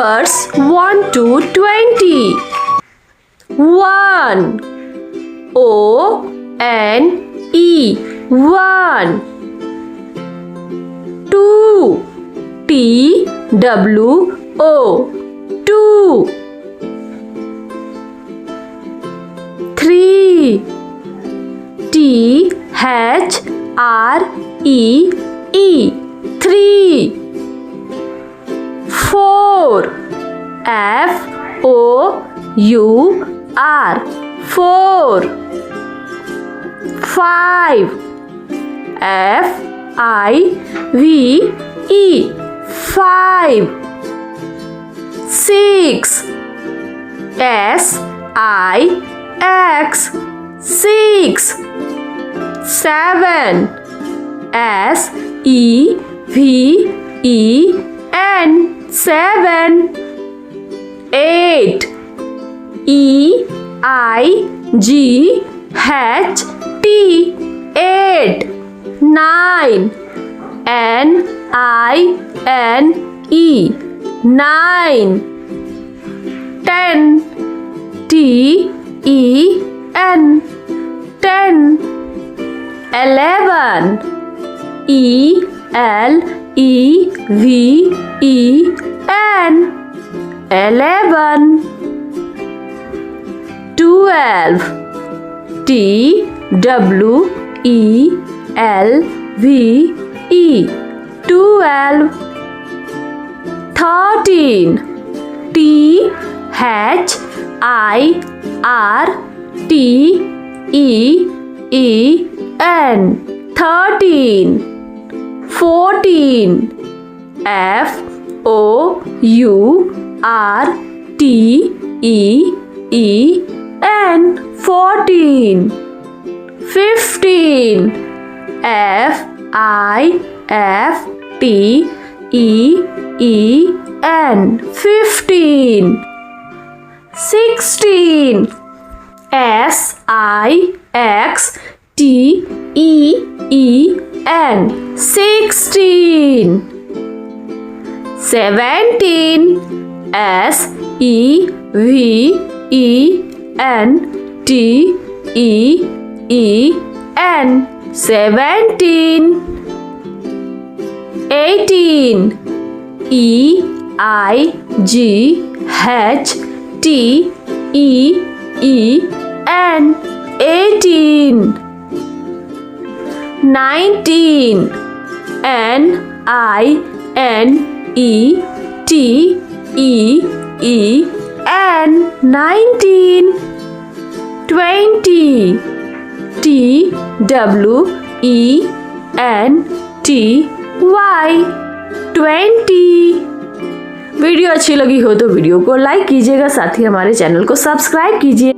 numbers 1 to 20. 1 O-N-E, one. 2 T-W-O, two. 3 T-H-R-E-E, three. 4 F-O-U-R, four. 5 F-I-V-E, five. 6 S-I-X, six. 7 S-E-V-E-N, seven. 8 E-I-G-H-T, eight. 9 N-I-N-E, nine. 10 T-E-N, ten. 11 E-L-E-V-E-N, eleven. 12 T-W-E-L-V-E, twelve. 13 T-H-I-R-T-E-E-N, thirteen. 14 F-O-U-R-T-E-E-N, fourteen. 15 F-I-F-T-E-E-N, fifteen. 16 S-I-X-T-E-E-N, sixteen. 17 S-E-V-E-N-T-E-E-N, seventeen. 18 E-I-G-H-T-E-E-N, eighteen. 19 N-I-N-E-T-E-E-N, nineteen. 20 T-W-E-N-T-Y, twenty. Video अच्छी लगी हो तो video को like कीजिएगा, साथ ही हमारे channel को subscribe कीजिए।